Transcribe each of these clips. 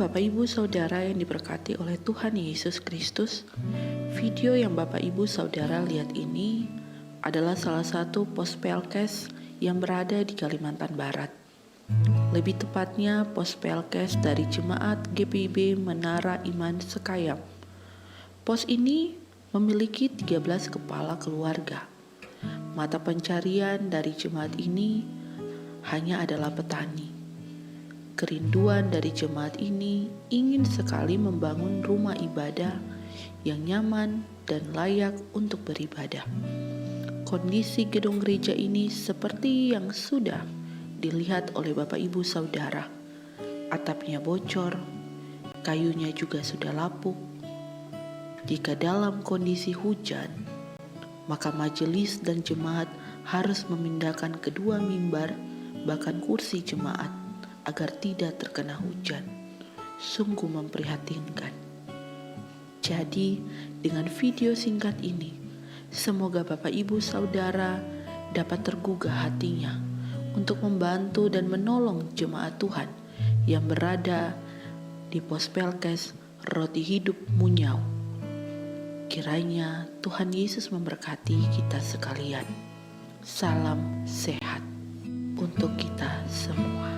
Bapak Ibu Saudara yang diberkati oleh Tuhan Yesus Kristus. Video yang Bapak Ibu Saudara lihat ini adalah salah satu pos Pelkes yang berada di Kalimantan Barat. Lebih tepatnya pos Pelkes dari Jemaat GPIB Menara Iman Sekayam. Pos ini memiliki 13 kepala keluarga. Mata pencarian dari jemaat ini hanya adalah petani. Kerinduan dari jemaat ini ingin sekali membangun rumah ibadah yang nyaman dan layak untuk beribadah. Kondisi gedung gereja ini seperti yang sudah dilihat oleh Bapak Ibu Saudara. Atapnya bocor, kayunya juga sudah lapuk. Jika dalam kondisi hujan, maka majelis dan jemaat harus memindahkan kedua mimbar bahkan kursi jemaat agar tidak terkena hujan. Sungguh memprihatinkan. Jadi, dengan video singkat ini, semoga Bapak Ibu Saudara dapat tergugah hatinya untuk membantu dan menolong jemaat Tuhan yang berada di pos Pelkes Roti Hidup Munyau. Kiranya Tuhan Yesus memberkati kita sekalian. Salam sehat untuk kita semua.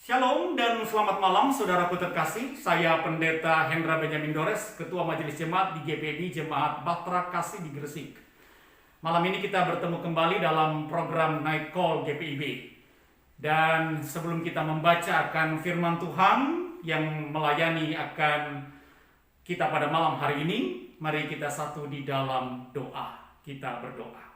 Shalom dan selamat malam saudaraku terkasih. Saya Pendeta Hendra Benjamin Dores, Ketua Majelis Jemaat di GPIB Jemaat Bahtera Kasih di Gresik. Malam ini kita bertemu kembali dalam program Night Call GPIB. Dan sebelum kita membaca akan firman Tuhan yang melayani akan kita pada malam hari ini, mari kita satu di dalam doa. Kita berdoa.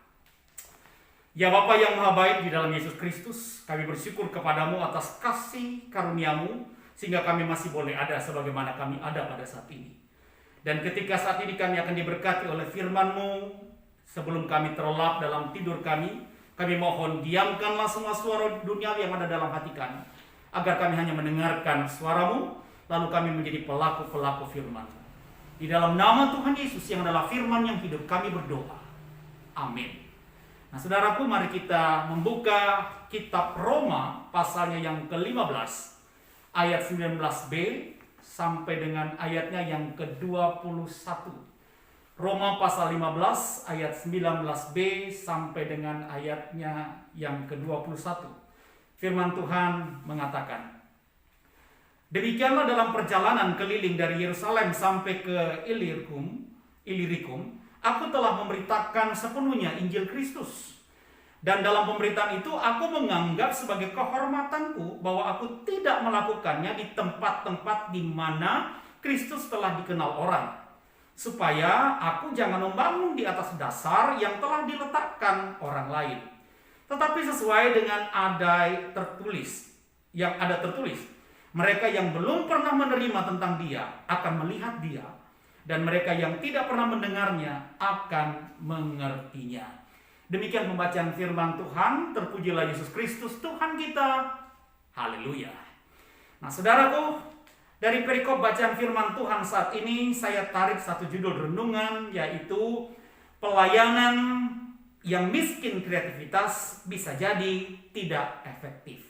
Ya Bapa yang Maha Baik di dalam Yesus Kristus, kami bersyukur kepadamu atas kasih karuniamu sehingga kami masih boleh ada sebagaimana kami ada pada saat ini. Dan ketika saat ini kami akan diberkati oleh firman-Mu, sebelum kami terlelap dalam tidur kami mohon diamkanlah semua suara dunia yang ada dalam hati kami, agar kami hanya mendengarkan suara-Mu, lalu kami menjadi pelaku-pelaku firman. Di dalam nama Tuhan Yesus yang adalah firman yang hidup kami berdoa. Amin. Nah saudaraku, mari kita membuka kitab Roma pasalnya yang ke-15 ayat 19b sampai dengan ayatnya yang ke-21. Roma pasal 15 ayat 19b sampai dengan ayatnya yang ke-21. Firman Tuhan mengatakan, demikianlah dalam perjalanan keliling dari Yerusalem sampai ke Ilirikum, aku telah memberitakan sepenuhnya Injil Kristus. Dan dalam pemberitaan itu aku menganggap sebagai kehormatanku bahwa aku tidak melakukannya di tempat-tempat di mana Kristus telah dikenal orang. Supaya aku jangan membangun di atas dasar yang telah diletakkan orang lain. Tetapi sesuai dengan yang ada tertulis. Mereka yang belum pernah menerima tentang dia akan melihat dia. Dan mereka yang tidak pernah mendengarnya akan mengertinya. Demikian pembacaan firman Tuhan. Terpujilah Yesus Kristus Tuhan kita. Haleluya. Nah saudaraku, dari perikop bacaan firman Tuhan saat ini saya tarik satu judul renungan, yaitu pelayanan yang miskin kreativitas bisa jadi tidak efektif.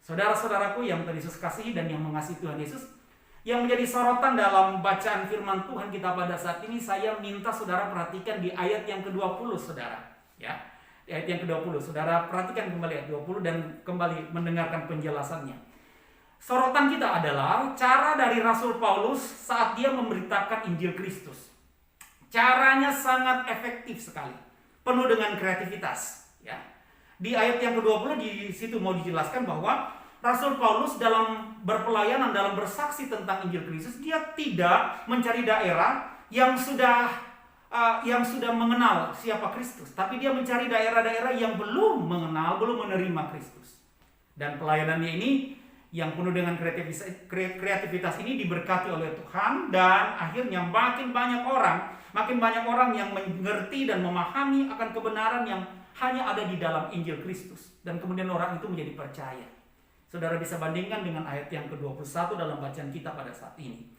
Saudara-saudaraku yang Tuhan Yesus kasihi dan yang mengasihi Tuhan Yesus, yang menjadi sorotan dalam bacaan firman Tuhan kita pada saat ini, saya minta saudara perhatikan di ayat yang ke-20 saudara. Ya. Di ayat yang ke-20, saudara perhatikan kembali ayat 20 dan kembali mendengarkan penjelasannya. Sorotan kita adalah cara dari Rasul Paulus saat dia memberitakan Injil Kristus. Caranya sangat efektif sekali, penuh dengan kreativitas. Ya. Di ayat yang ke-20 di situ mau dijelaskan bahwa Rasul Paulus dalam berpelayanan, dalam bersaksi tentang Injil Kristus, dia tidak mencari daerah yang sudah mengenal siapa Kristus, tapi dia mencari daerah-daerah yang belum mengenal, belum menerima Kristus. Dan pelayanannya ini yang penuh dengan kreativitas ini diberkati oleh Tuhan, dan akhirnya makin banyak orang yang mengerti dan memahami akan kebenaran yang hanya ada di dalam Injil Kristus, dan kemudian orang itu menjadi percaya. Saudara bisa bandingkan dengan ayat yang ke-21 dalam bacaan kita pada saat ini.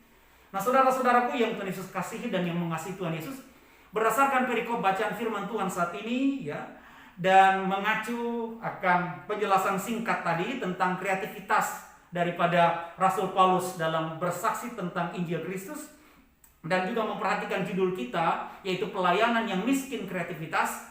Nah, saudara-saudaraku yang Tuhan Yesus kasihi dan yang mengasihi Tuhan Yesus, berdasarkan perikop bacaan firman Tuhan saat ini ya, dan mengacu akan penjelasan singkat tadi tentang kreativitas daripada Rasul Paulus dalam bersaksi tentang Injil Kristus, dan juga memperhatikan judul kita yaitu pelayanan yang miskin kreativitas,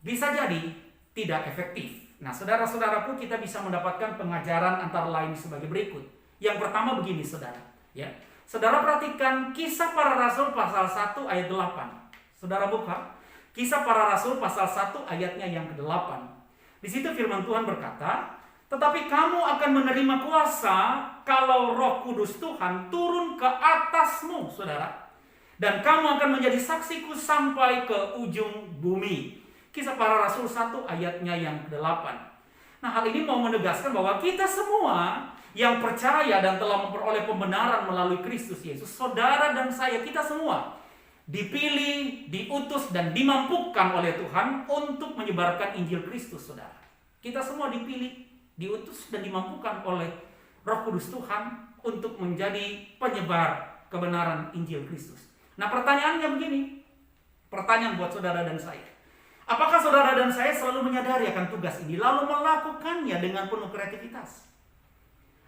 bisa jadi tidak efektif. Nah, saudara-saudaraku, kita bisa mendapatkan pengajaran antara lain sebagai berikut. Yang pertama begini, saudara. Ya, saudara perhatikan Kisah Para Rasul pasal 1 ayat 8. Saudara buka Kisah Para Rasul pasal 1 ayatnya yang ke-8. Di situ firman Tuhan berkata, "Tetapi kamu akan menerima kuasa kalau Roh Kudus Tuhan turun ke atasmu, saudara. Dan kamu akan menjadi saksiku sampai ke ujung bumi." Kisah Para Rasul 1 ayatnya yang ke-8. Nah, hal ini mau menegaskan bahwa kita semua yang percaya dan telah memperoleh pembenaran melalui Kristus Yesus, saudara dan saya, kita semua dipilih, diutus, dan dimampukan oleh Tuhan untuk menyebarkan Injil Kristus, saudara. Kita semua dipilih, diutus, dan dimampukan oleh Roh Kudus Tuhan untuk menjadi penyebar kebenaran Injil Kristus. Nah, pertanyaannya begini. Pertanyaan buat saudara dan saya. Apakah saudara dan saya selalu menyadari akan tugas ini, lalu melakukannya dengan penuh kreativitas?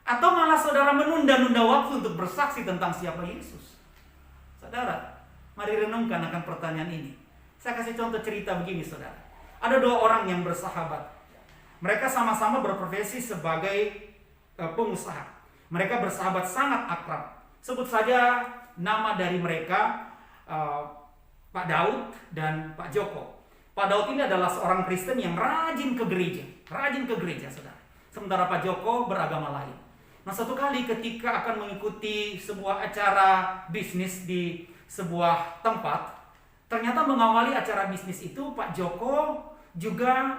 Atau malah saudara menunda-nunda waktu untuk bersaksi tentang siapa Yesus? Saudara, mari renungkan akan pertanyaan ini. Saya kasih contoh cerita begini, saudara. Ada dua orang yang bersahabat. Mereka sama-sama berprofesi sebagai pengusaha. Mereka bersahabat sangat akrab. Sebut saja nama dari mereka, Pak Daud dan Pak Joko. Pak Daud ini adalah seorang Kristen yang rajin ke gereja, saudara. Sementara Pak Joko beragama lain. Nah, suatu kali ketika akan mengikuti sebuah acara bisnis di sebuah tempat, ternyata mengawali acara bisnis itu Pak Joko juga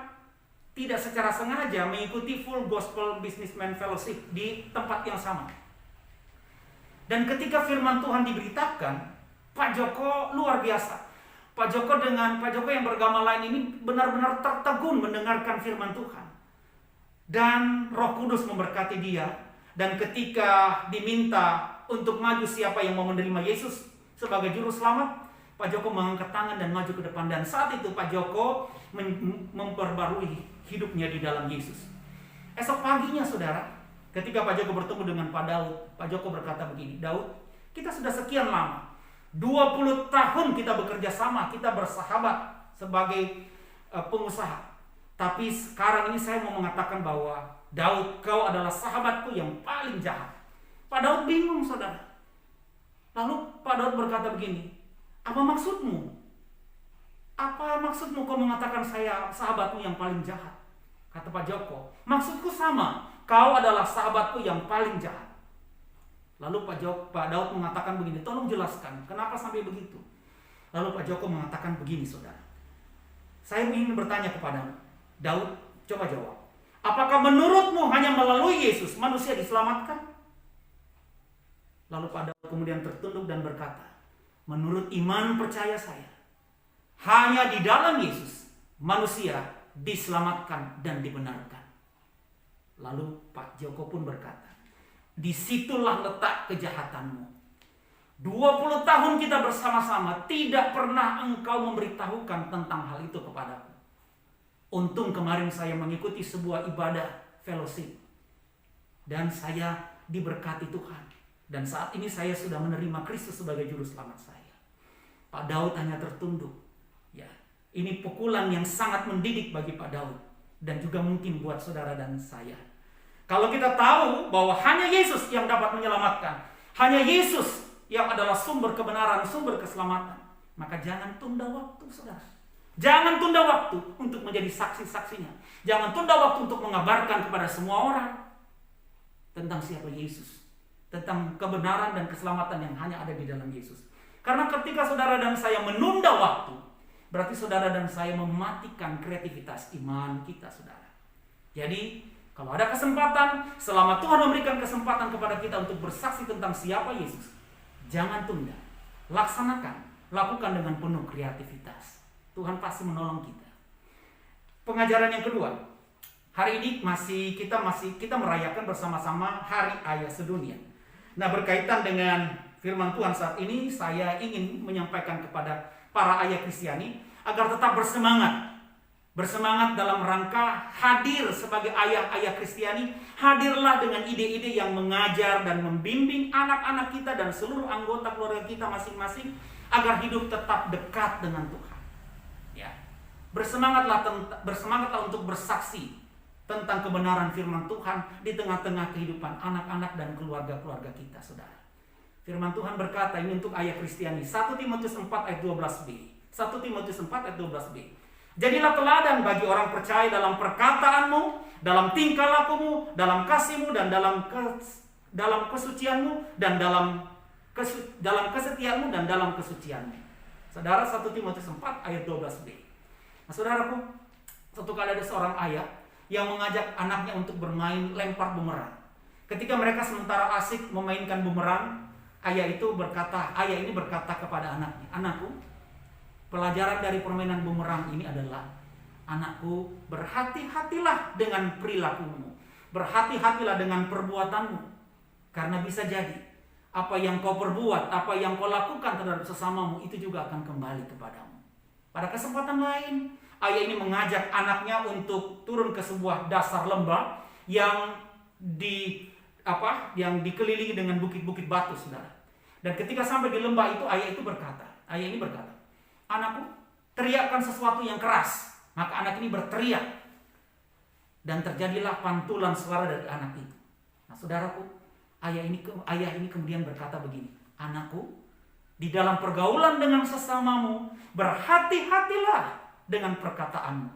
tidak secara sengaja mengikuti Full Gospel Businessman Fellowship di tempat yang sama. Dan ketika firman Tuhan diberitakan, Pak Joko luar biasa. Pak Joko yang beragama lain ini benar-benar tertegun mendengarkan firman Tuhan. Dan Roh Kudus memberkati dia. Dan ketika diminta untuk maju siapa yang mau menerima Yesus sebagai juru selamat, Pak Joko mengangkat tangan dan maju ke depan. Dan saat itu Pak Joko memperbarui hidupnya di dalam Yesus. Esok paginya, saudara, ketika Pak Joko bertemu dengan Pak Daud, Pak Joko berkata begini, "Daud, kita sudah sekian lama, 20 tahun kita bekerja sama, kita bersahabat sebagai pengusaha. Tapi sekarang ini saya mau mengatakan bahwa Daud, kau adalah sahabatku yang paling jahat." Pak Daud bingung, saudara. Lalu Pak Daud berkata begini, "Apa maksudmu? Apa maksudmu kau mengatakan saya sahabatmu yang paling jahat?" Kata Pak Joko, "Maksudku sama, kau adalah sahabatku yang paling jahat." Lalu Pak Daud mengatakan begini, "Tolong jelaskan, kenapa sampai begitu?" Lalu Pak Joko mengatakan begini, saudara. "Saya ingin bertanya kepadamu, Daud, coba jawab. Apakah menurutmu hanya melalui Yesus manusia diselamatkan?" Lalu Pak Daud kemudian tertunduk dan berkata, "Menurut iman percaya saya, hanya di dalam Yesus manusia diselamatkan dan dibenarkan." Lalu Pak Joko pun berkata, "Disitulah letak kejahatanmu. 20 tahun kita bersama-sama, tidak pernah engkau memberitahukan tentang hal itu kepadaku. Untung kemarin saya mengikuti sebuah ibadah fellowship, dan saya diberkati Tuhan. Dan saat ini saya sudah menerima Kristus sebagai juru selamat saya." Pak Daud hanya tertunduk. Ya, Ini pukulan yang sangat mendidik bagi Pak Daud dan juga mungkin buat saudara dan saya. Kalau kita tahu bahwa hanya Yesus yang dapat menyelamatkan, hanya Yesus yang adalah sumber kebenaran, sumber keselamatan, maka jangan tunda waktu, saudara. Jangan tunda waktu untuk menjadi saksi-saksinya. Jangan tunda waktu untuk mengabarkan kepada semua orang tentang siapa Yesus, tentang kebenaran dan keselamatan yang hanya ada di dalam Yesus. Karena ketika saudara dan saya menunda waktu, berarti saudara dan saya mematikan kreativitas iman kita, saudara. Jadi, kalau ada kesempatan, selama Tuhan memberikan kesempatan kepada kita untuk bersaksi tentang siapa Yesus, jangan tunda. Laksanakan, lakukan dengan penuh kreativitas. Tuhan pasti menolong kita. Pengajaran yang kedua. Hari ini kita merayakan bersama-sama Hari Ayah Sedunia. Nah, berkaitan dengan firman Tuhan saat ini, saya ingin menyampaikan kepada para ayah Kristiani agar tetap bersemangat. Bersemangat dalam rangka hadir sebagai ayah-ayah Kristiani. Hadirlah dengan ide-ide yang mengajar dan membimbing anak-anak kita dan seluruh anggota keluarga kita masing-masing agar hidup tetap dekat dengan Tuhan. Ya. Bersemangatlah untuk bersaksi tentang kebenaran firman Tuhan di tengah-tengah kehidupan anak-anak dan keluarga-keluarga kita, saudara. Firman Tuhan berkata, ini untuk ayah Kristiani, 1 Timotius 4 ayat 12b. 1 Timotius 4 ayat 12b. Jadilah teladan bagi orang percaya dalam perkataanmu, dalam tingkah lakumu, dalam kasihmu, dan dalam kesucianmu, dan dalam kesetiaanmu, dan dalam kesucianmu. Saudara, 1 Timotius 4 ayat 12b. Nah, saudaraku, suatu kali ada seorang ayah yang mengajak anaknya untuk bermain lempar bumerang. Ketika mereka sementara asik memainkan bumerang, ayah ini berkata kepada anaknya, "Anakku, pelajaran dari permainan bumerang ini adalah, anakku, berhati-hatilah dengan perilakumu, berhati-hatilah dengan perbuatanmu, karena bisa jadi apa yang kau perbuat, apa yang kau lakukan terhadap sesamamu itu juga akan kembali kepadamu." Pada kesempatan lain, ayah ini mengajak anaknya untuk turun ke sebuah dasar lembah yang dikelilingi dengan bukit-bukit batu, saudara. Dan ketika sampai di lembah itu, ayah ini berkata, "Anakku, teriakkan sesuatu yang keras." Maka anak ini berteriak, dan terjadilah pantulan suara dari anak itu. Nah, saudaraku, ayah ini kemudian berkata begini, "Anakku, di dalam pergaulan dengan sesamamu, berhati-hatilah dengan perkataanmu.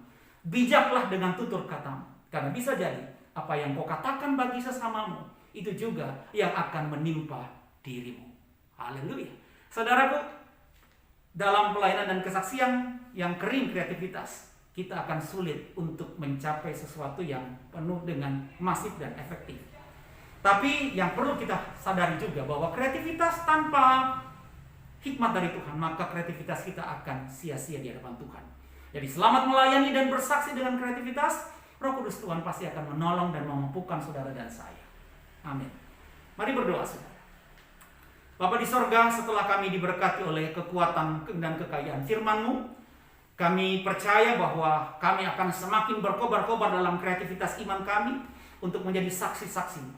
Bijaklah dengan tutur katamu. Karena bisa jadi apa yang kau katakan bagi sesamamu, itu juga yang akan menimpa dirimu." Haleluya. Saudaraku, dalam pelayanan dan kesaksian yang kering kreativitas, kita akan sulit untuk mencapai sesuatu yang penuh dengan masif dan efektif. Tapi yang perlu kita sadari juga bahwa kreativitas tanpa hikmat dari Tuhan, maka kreativitas kita akan sia-sia di hadapan Tuhan. Jadi selamat melayani dan bersaksi dengan kreativitas, Roh Kudus Tuhan pasti akan menolong dan memampukan saudara dan saya. Amin. Mari berdoa, saudara. Bapa di sorga, setelah kami diberkati oleh kekuatan dan kekayaan firman-Mu, kami percaya bahwa kami akan semakin berkobar-kobar dalam kreativitas iman kami untuk menjadi saksi-saksi-Mu.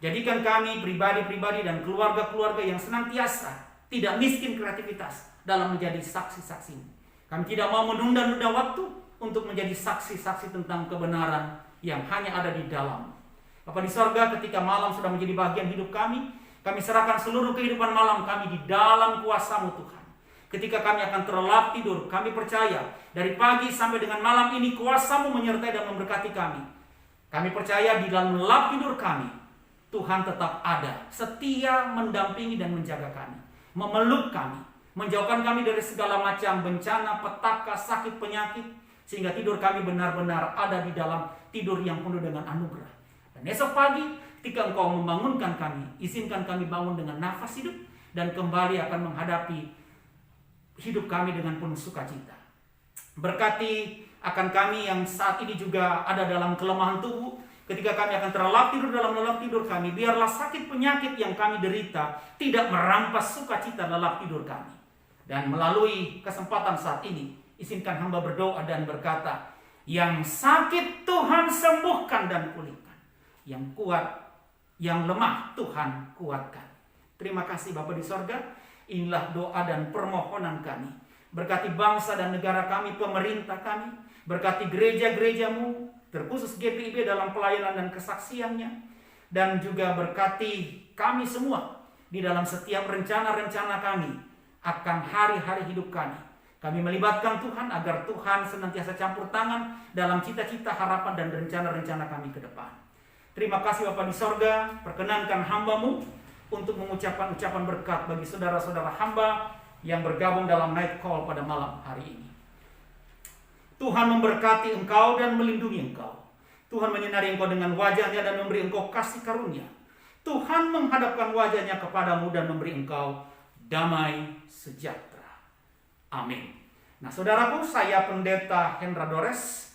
Jadikan kami pribadi-pribadi dan keluarga-keluarga yang senantiasa tidak miskin kreativitas dalam menjadi saksi-saksi-Mu. Kami tidak mau menunda-nunda waktu untuk menjadi saksi-saksi tentang kebenaran yang hanya ada di dalam. Bapa di sorga, ketika malam sudah menjadi bagian hidup kami serahkan seluruh kehidupan malam kami di dalam kuasa-Mu, Tuhan. Ketika kami akan terlelap tidur, kami percaya dari pagi sampai dengan malam ini kuasa-Mu menyertai dan memberkati kami. Kami percaya di dalam lelap tidur kami, Tuhan tetap ada, setia mendampingi dan menjaga kami, memeluk kami, menjauhkan kami dari segala macam bencana, petaka, sakit, penyakit, sehingga tidur kami benar-benar ada di dalam tidur yang penuh dengan anugerah. Dan esok pagi, ketika Engkau membangunkan kami, izinkan kami bangun dengan nafas hidup dan kembali akan menghadapi hidup kami dengan penuh sukacita. Berkati akan kami yang saat ini juga ada dalam kelemahan tubuh. Ketika kami akan terlelap tidur dalam lelap tidur kami, biarlah sakit penyakit yang kami derita tidak merampas sukacita lelap tidur kami. Dan melalui kesempatan saat ini, izinkan hamba berdoa dan berkata, yang sakit Tuhan sembuhkan dan pulihkan, yang kuat, yang lemah Tuhan kuatkan. Terima kasih Bapa di sorga. Inilah doa dan permohonan kami Berkati bangsa dan negara kami, pemerintah kami. Berkati gereja-gerejamu, terkhusus GPIB dalam pelayanan dan kesaksiannya. Dan juga berkati kami semua di dalam setiap rencana-rencana kami akan hari-hari hidup kami. Kami melibatkan Tuhan agar Tuhan senantiasa campur tangan dalam cita-cita, harapan, dan rencana-rencana kami ke depan. Terima kasih Bapa di sorga, perkenankan hamba-Mu untuk mengucapkan ucapan berkat bagi saudara-saudara hamba yang bergabung dalam night call pada malam hari ini. Tuhan memberkati engkau dan melindungi engkau. Tuhan menyinari engkau dengan wajahnya dan memberi engkau kasih karunia. Tuhan menghadapkan wajahnya kepadamu dan memberi engkau damai sejahtera. Amin. Nah, saudaraku, saya Pendeta Hendra Dores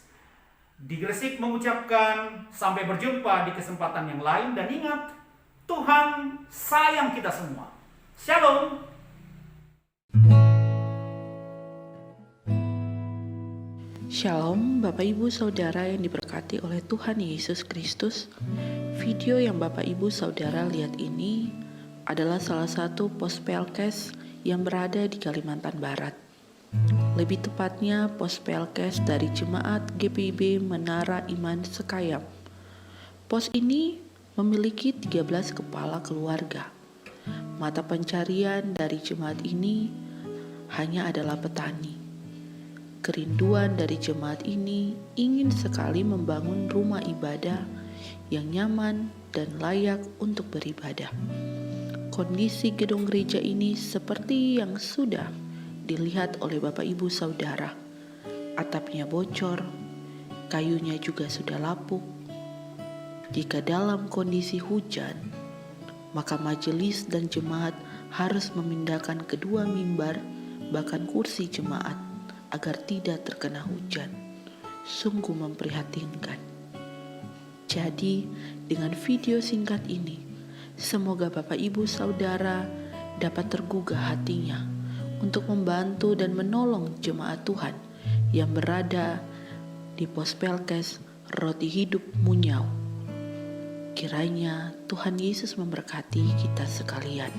di Gresik mengucapkan sampai berjumpa di kesempatan yang lain. Dan ingat, Tuhan sayang kita semua. Shalom. Shalom Bapak Ibu Saudara yang diberkati oleh Tuhan Yesus Kristus. Video yang Bapak Ibu Saudara lihat ini adalah salah satu pospelkes yang berada di Kalimantan Barat. Lebih tepatnya pospelkes dari Jemaat GPIB Menara Iman Sekayam. Pos ini memiliki 13 kepala keluarga. Mata pencarian dari jemaat ini hanya adalah petani. Kerinduan dari jemaat ini ingin sekali membangun rumah ibadah yang nyaman dan layak untuk beribadah. Kondisi gedung gereja ini seperti yang sudah dilihat oleh Bapak Ibu Saudara. Atapnya bocor, kayunya juga sudah lapuk. Jika dalam kondisi hujan, maka majelis dan jemaat harus memindahkan kedua mimbar, bahkan kursi jemaat, agar tidak terkena hujan. Sungguh memprihatinkan. Jadi, dengan video singkat ini, semoga Bapak Ibu Saudara dapat tergugah hatinya untuk membantu dan menolong jemaat Tuhan yang berada di pospelkes Roti Hidup Munyau. Kiranya Tuhan Yesus memberkati kita sekalian.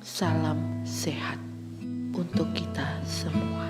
Salam sehat untuk kita semua.